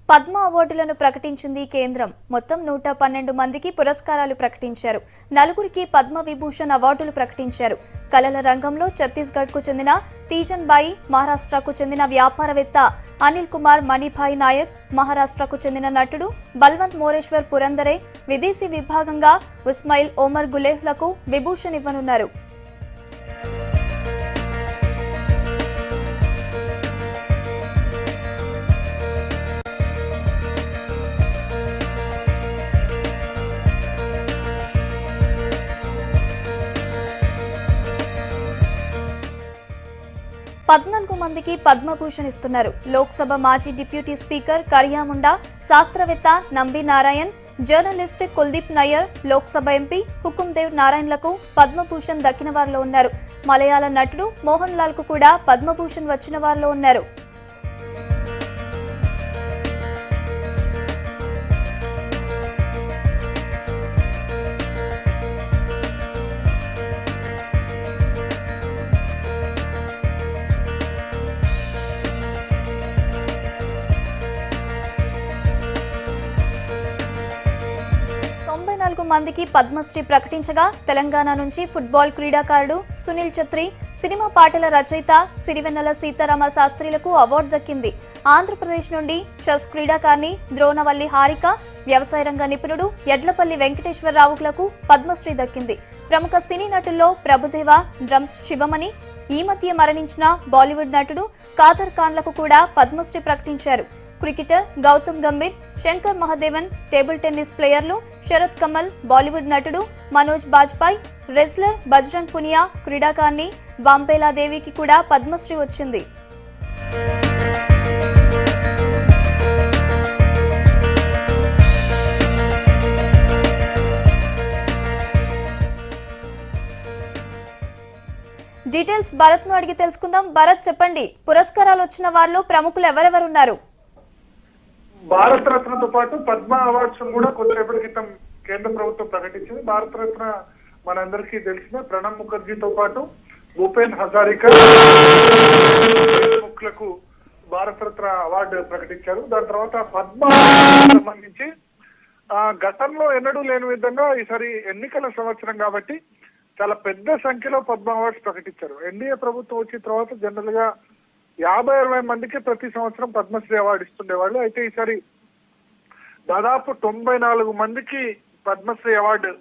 పద్మ అవార్డులను ప్రకటించింది కేంద్రం. మొత్తం 112 మందికి పురస్కారాలు ప్రకటించారు. నలుగురికి పద్మ విభూషణ్ అవార్డులు ప్రకటించారు. కళల రంగంలో ఛత్తీస్గఢ్కు చెందిన తీజన్ బాయి, మహారాష్ట్రకు చెందిన వ్యాపారవేత్త అనిల్ కుమార్ మణిభాయ్ నాయక్, మహారాష్ట్రకు చెందిన నటుడు బల్వంత్ మోరేశ్వర్ పురందరే, విదేశీ విభాగంగా ఉస్మైల్ ఒమర్ గులేహ్లకు విభూషణ్ ఇవ్వనున్నారు. పద్నాలుగు మందికి పద్మభూషణ్ ఇస్తున్నారు. లోక్సభ మాజీ డిప్యూటీ స్పీకర్ కరియా ముండా, శాస్త్రవేత్త నంబి నారాయణ్, జర్నలిస్ట్ కుల్దీప్ నయ్యర్, లోక్సభ ఎంపీ హుకుందేవ్ నారాయణ్లకు పద్మభూషణ్ దక్కిన వారిలో ఉన్నారు. మలయాళ నటుడు మోహన్ లాల్ కు కూడా పద్మభూషణ్ వచ్చిన వారిలో ఉన్నారు. మందికి పద్మశ్రీ ప్రకటించగా తెలంగాణ నుంచి ఫుట్బాల్ క్రీడాకారుడు సునీల్ ఛత్రి, సినిమా పాటల రచయిత సిరివెన్నెల సీతారామ శాస్త్రిలకు అవార్డు దక్కింది. ఆంధ్రప్రదేశ్ నుండి చెస్ క్రీడాకారిణి ద్రోణవల్లి హారిక, వ్యవసాయ రంగ నిపుణుడు యడ్లపల్లి వెంకటేశ్వరరావులకు పద్మశ్రీ దక్కింది. ప్రముఖ సినీ నటుల్లో ప్రభుదేవ, డ్రమ్స్ శివమణి, ఈ మధ్య మరణించిన బాలీవుడ్ నటుడు కాదర్ ఖాన్లకు కూడా పద్మశ్రీ ప్రకటించారు. Cricketer Gautam Gambhir, Shankar Mahadevan, table tennis ప్లేయర్లు శరత్ కమల్, బాలీవుడ్ నటుడు మనోజ్ బాజ్పాయ్, రెజ్లర్ బజరంగ్ పునియా, క్రీడాకారిణి వాంపేలా దేవికి కూడా పద్మశ్రీ వచ్చింది. డీటెయిల్స్ భరత్ ను అడిగి తెలుసుకుందాం. భరత్, చెప్పండి, పురస్కారాలు వచ్చిన వారిలో ప్రముఖులు ఎవరెవరున్నారు? భారత రత్నతో పాటు పద్మ అవార్డ్స్ కూడా కొద్దిసేపటి క్రితం కేంద్ర ప్రభుత్వం ప్రకటించింది. భారత రత్న మనందరికీ తెలిసిన ప్రణబ్ ముఖర్జీతో పాటు భూపేన్ హజారికా ముఖ్యులకు భారత రత్న అవార్డు ప్రకటించారు. దాని తర్వాత పద్మ సంబంధించి గతంలో ఎన్నడూ లేని విధంగా ఈసారి ఎన్నికల సంవత్సరం కాబట్టి చాలా పెద్ద సంఖ్యలో పద్మ అవార్డ్స్ ప్రకటించారు. ఎన్డీఏ ప్రభుత్వం వచ్చిన తర్వాత జనరల్ గా 50-60 మందికి ప్రతి సంవత్సరం పద్మశ్రీ అవార్డు ఇస్తుండేవాళ్ళు. అయితే ఈసారి దాదాపు 94 మందికి పద్మశ్రీ అవార్డు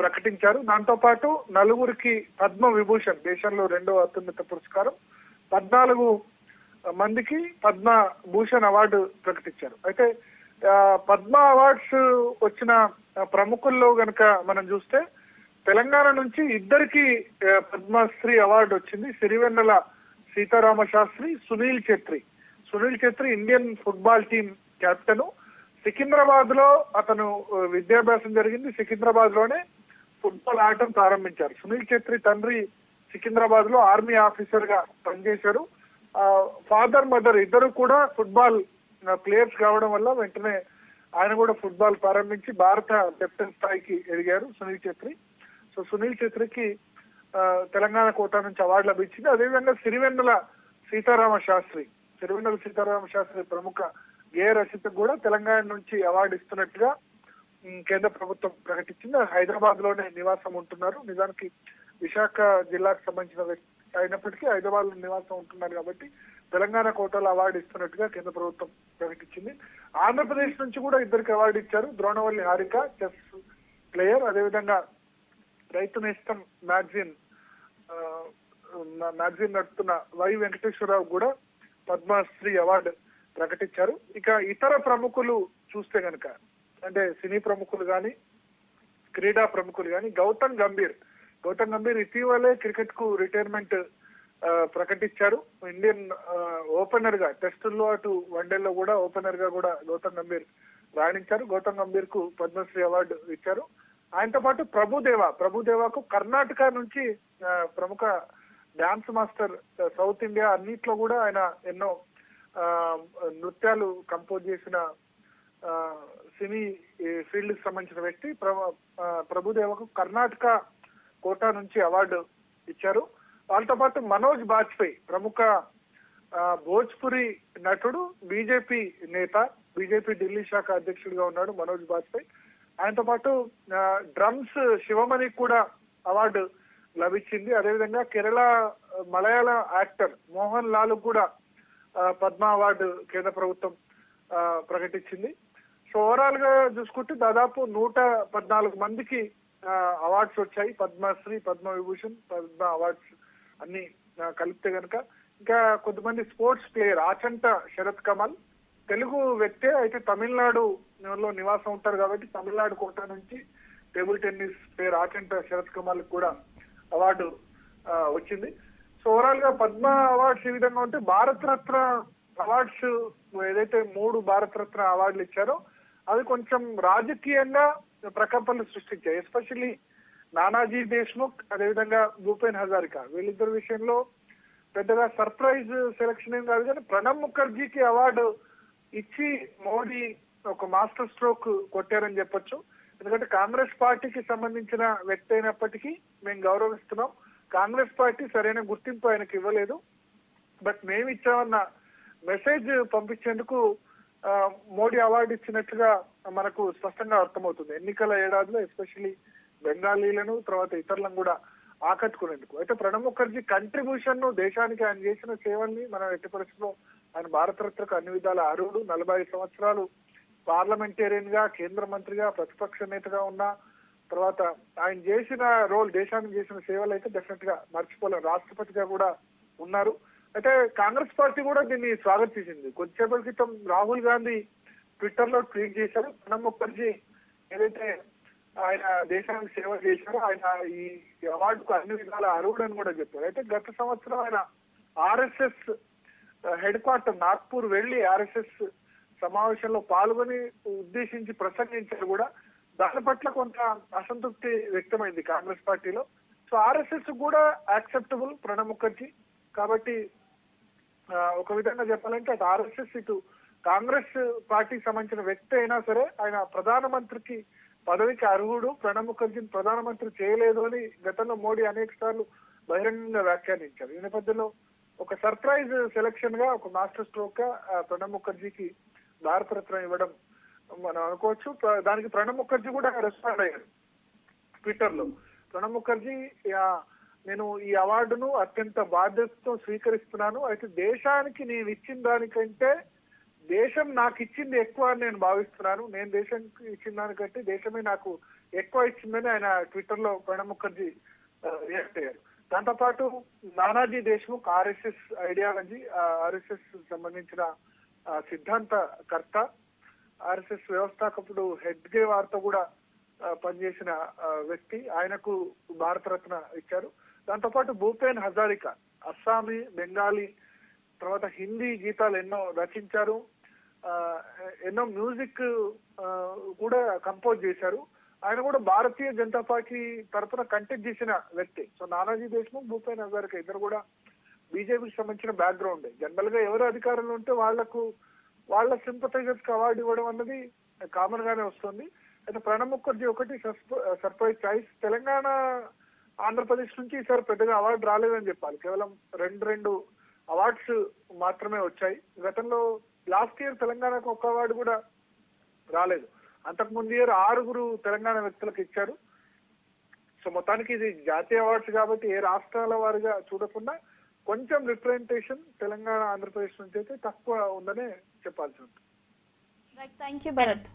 ప్రకటించారు. దాంతో పాటు నలుగురికి పద్మ విభూషణ్, దేశంలో 2వ అత్యున్నత పురస్కారం, 14 మందికి పద్మ భూషణ్ అవార్డు ప్రకటించారు. అయితే పద్మ అవార్డ్స్ వచ్చిన ప్రముఖుల్లో గనక మనం చూస్తే తెలంగాణ నుంచి ఇద్దరికి పద్మశ్రీ అవార్డు వచ్చింది. Sirivennela Seetharama Sastry, Sunil Chhetri Indian football team captain. Secunderabad లో అతను విద్యాభ్యాసం జరిగింది. సికింద్రాబాద్ లోనే ఫుట్బాల్ ఆడటం ప్రారంభించారు. సునీల్ ఛత్రి తండ్రి సికింద్రాబాద్ లో ఆర్మీ ఆఫీసర్ గా పనిచేశారు. ఫాదర్, మదర్ ఇద్దరు కూడా ఫుట్బాల్ ప్లేయర్స్ కావడం వల్ల వెంటనే ఆయన కూడా ఫుట్బాల్ ప్రారంభించి భారత కెప్టెన్ స్థాయికి ఎదిగారు సునీల్ ఛత్రి. సో సునీల్ ఛత్రికి తెలంగాణ కోటా నుంచి అవార్డు లభించింది. అదేవిధంగా సిరివెన్నెల సీతారామ శాస్త్రి ప్రముఖ గేయ రచయితకు కూడా తెలంగాణ నుంచి అవార్డు ఇస్తున్నట్టుగా కేంద్ర ప్రభుత్వం ప్రకటించింది. హైదరాబాద్ లోనే నివాసం ఉంటున్నారు. నిజానికి విశాఖ జిల్లాకు సంబంధించిన వ్యక్తి అయినప్పటికీ హైదరాబాద్ లో నివాసం ఉంటున్నారు కాబట్టి తెలంగాణ కోటాలో అవార్డు ఇస్తున్నట్టుగా కేంద్ర ప్రభుత్వం ప్రకటించింది. ఆంధ్రప్రదేశ్ నుంచి కూడా ఇద్దరికి అవార్డు ఇచ్చారు. ద్రోణవల్లి హారిక, చెస్ ప్లేయర్, అదేవిధంగా రైతు నేస్తం మ్యాగజైన్ నడుపుతున్న వై వెంకటేశ్వరరావు కూడా పద్మశ్రీ అవార్డు ప్రకటించారు. ఇక ఇతర ప్రముఖులు చూస్తే గనక, అంటే సినీ ప్రముఖులు గాని క్రీడా ప్రముఖులు గాని, గౌతమ్ గంభీర్ ఇటీవలే క్రికెట్ కు రిటైర్మెంట్ ప్రకటించారు. ఇండియన్ ఓపెనర్ గా, టెస్టుల్లో అటు వన్డేల్లో కూడా ఓపెనర్ గా కూడా గౌతమ్ గంభీర్ రాణించారు. గౌతమ్ గంభీర్ కు పద్మశ్రీ అవార్డు ఇచ్చారు. ఆయనతో పాటు ప్రభుదేవాకు కర్ణాటక నుంచి ప్రముఖ డాన్స్ మాస్టర్, సౌత్ ఇండియా అన్నిట్లో కూడా ఆయన ఎన్నో నృత్యాలు కంపోజ్ చేసిన సినీ ఫీల్డ్ కి సంబంధించిన వ్యక్తి. ప్రభుదేవకు కర్ణాటక కోటా నుంచి అవార్డు ఇచ్చారు. వాళ్ళతో పాటు మనోజ్ బాజ్పేయి, ప్రముఖ భోజ్పురి నటుడు, బీజేపీ నేత, బీజేపీ ఢిల్లీ శాఖ అధ్యక్షుడిగా ఉన్నాడు మనోజ్ బాజ్పేయి. ఆయనతో పాటు డ్రమ్స్ శివమణి కూడా అవార్డు లభించింది. అదేవిధంగా కేరళ మలయాళ యాక్టర్ మోహన్ లాల్ కూడా పద్మ అవార్డు కేంద్ర ప్రభుత్వం ప్రకటించింది. సో ఓవరాల్ గా చూసుకుంటే దాదాపు 114 మందికి అవార్డ్స్ వచ్చాయి. పద్మశ్రీ, పద్మ విభూషణ్, పద్మ అవార్డ్స్ అన్ని కలిపితే గనక. ఇంకా కొంతమంది స్పోర్ట్స్ ప్లేయర్ ఆచంట శరత్ కమల్ తెలుగు వ్యక్తే, అయితే తమిళనాడులో నివాసం ఉంటారు కాబట్టి తమిళనాడు కోట నుంచి table tennis player Achanta Sharath Kamal కూడా అవార్డు వచ్చింది. సో ఓవరాల్ గా పద్మ అవార్డ్స్ ఈ విధంగా ఉంటే భారత రత్న అవార్డ్స్ ఏదైతే 3 భారత రత్న అవార్డులు ఇచ్చారో అవి కొంచెం రాజకీయంగా ప్రకంపనలు సృష్టించాయి. ఎస్పెషల్లీ నానాజీ దేశ్ముఖ్, అదేవిధంగా భూపేన్ హజారికా వీళ్ళిద్దరి విషయంలో పెద్దగా సర్ప్రైజ్ సెలక్షన్ ఏం కాదు, కానీ ప్రణబ్ ముఖర్జీకి అవార్డు ఇచ్చి మోడీ ఒక మాస్టర్ స్ట్రోక్ కొట్టారని చెప్పొచ్చు. ఎందుకంటే కాంగ్రెస్ పార్టీకి సంబంధించిన వ్యక్తి అయినప్పటికీ మేము గౌరవిస్తున్నాం. కాంగ్రెస్ పార్టీ సరైన గుర్తింపు ఆయనకు ఇవ్వలేదు, బట్ మేము ఇచ్చామన్న మెసేజ్ పంపించేందుకు మోడీ అవార్డు ఇచ్చినట్లుగా మనకు స్పష్టంగా అర్థమవుతుంది. ఎన్నికల ఏడాదిలో ఎస్పెషల్లీ బెంగాలీలను తర్వాత ఇతరులను కూడా ఆకట్టుకునేందుకు. అయితే ప్రణబ్ ముఖర్జీ కంట్రిబ్యూషన్ ను, దేశానికి ఆయన చేసిన సేవల్ని మనం ఎట్టి పరిస్థితుల్లో ఆయన భారతరత్నకు అన్ని విధాల అర్హుడు. 45 సంవత్సరాలు పార్లమెంటేరియన్ గా, కేంద్ర మంత్రిగా, ప్రతిపక్ష నేతగా ఉన్న తర్వాత ఆయన చేసిన రోల్, దేశానికి చేసిన సేవలు అయితే డెఫినెట్ గా మర్చిపోలేరు. రాష్ట్రపతిగా కూడా ఉన్నారు. అయితే కాంగ్రెస్ పార్టీ కూడా దీన్ని స్వాగతించింది. కొద్దిసేపటి క్రితం రాహుల్ గాంధీ ట్విట్టర్ లో ట్వీట్ చేశారు, ప్రణబ్ ముఖర్జీ ఏదైతే ఆయన దేశానికి సేవ చేశారో ఆయన ఈ అవార్డుకు అన్ని విధాల అర్హుడని కూడా చెప్పారు. అయితే గత సంవత్సరం ఆయన ఆర్ఎస్ఎస్ హెడ్ క్వార్టర్ నాగ్పూర్ వెళ్లి ఆర్ఎస్ఎస్ సమావేశంలో పాల్గొని ఉద్దేశించి ప్రసంగించారు కూడా. దాని పట్ల కొంత అసంతృప్తి వ్యక్తమైంది కాంగ్రెస్ పార్టీలో. సో ఆర్ఎస్ఎస్ కూడా యాక్సెప్టబుల్ ప్రణబ్ ముఖర్జీ. కాబట్టి ఒక విధంగా చెప్పాలంటే అటు ఆర్ఎస్ఎస్ ఇటు కాంగ్రెస్ పార్టీకి సంబంధించిన వ్యక్తి అయినా సరే ఆయన ప్రధానమంత్రికి పదవికి అర్హుడు. ప్రణబ్ ముఖర్జీని ప్రధానమంత్రి చేయలేదు అని గతంలో మోడీ అనేక సార్లు బహిరంగంగా వ్యాఖ్యానించారు. ఈ నేపథ్యంలో ఒక సర్ప్రైజ్ సెలక్షన్ గా, ఒక మాస్టర్ స్ట్రోక్ గా ప్రణబ్ ముఖర్జీకి భారతరత్న ఇవ్వడం మనం అనుకోవచ్చు. దానికి ప్రణబ్ ముఖర్జీ కూడా రెస్పాండ్ అయ్యారు ట్విట్టర్ లో. ప్రణబ్ ముఖర్జీ నేను ఈ అవార్డును అత్యంత బాధ్యతతో స్వీకరిస్తున్నాను. అయితే దేశానికి నేను ఇచ్చిన దానికంటే దేశం నాకు ఇచ్చింది ఎక్కువ అని నేను భావిస్తున్నాను. నేను దేశానికి ఇచ్చిన దానికంటే దేశమే నాకు ఎక్కువ ఇచ్చిందని ఆయన ట్విట్టర్ లో ప్రణబ్ ముఖర్జీ రియాక్ట్ అయ్యారు. దాంతో పాటు Nanaji Deshmukh RSS ideology, RSS సంబంధించిన సిద్ధాంతకర్త, ఆర్ఎస్ఎస్ వ్యవస్థాపకుడు హెడ్గే వారితో కూడా పనిచేసిన వ్యక్తి, ఆయనకు భారతరత్న ఇచ్చారు. దాంతో పాటు భూపేన్ హజారికా అస్సామీ, బెంగాలీ తర్వాత హిందీ గీతాలు ఎన్నో రచించారు, ఎన్నో మ్యూజిక్ కూడా కంపోజ్ చేశారు. ఆయన కూడా భారతీయ జనతా పార్టీ తరఫున కంటెస్ట్ చేసిన వ్యక్తి. సో నానాజీ దేశ్ముఖ్, భూపేన్ హజారికా ఇద్దరు కూడా బీజేపీకి సంబంధించిన బ్యాక్గ్రౌండ్. జనరల్ గా ఎవరు అధికారంలో ఉంటే వాళ్ళ సింపథైజర్స్ కి అవార్డు ఇవ్వడం అన్నది కామన్ గానే వస్తుంది. అయితే ప్రణబ్ ముఖర్జీ ఒకటి సర్ప్రైజ్ చాయిస్. తెలంగాణ, ఆంధ్రప్రదేశ్ నుంచి ఈసారి పెద్దగా అవార్డు రాలేదని చెప్పాలి. కేవలం 2 అవార్డ్స్ మాత్రమే వచ్చాయి. గతంలో లాస్ట్ ఇయర్ తెలంగాణకు ఒక్క అవార్డు కూడా రాలేదు. అంతకుముందు ఇయర్ 6 తెలంగాణ వ్యక్తులకు ఇచ్చారు. సో మొత్తానికి ఇది జాతీయ అవార్డ్స్ కాబట్టి ఏ రాష్ట్రాల వారిగా చూడకుండా కొంచెం రిప్రజెంటేషన్ తెలంగాణ, ఆంధ్రప్రదేశ్ నుంచి అయితే తక్కువ ఉందనే చెప్పాల్సి ఉంటుంది. Right, thank you Bharat.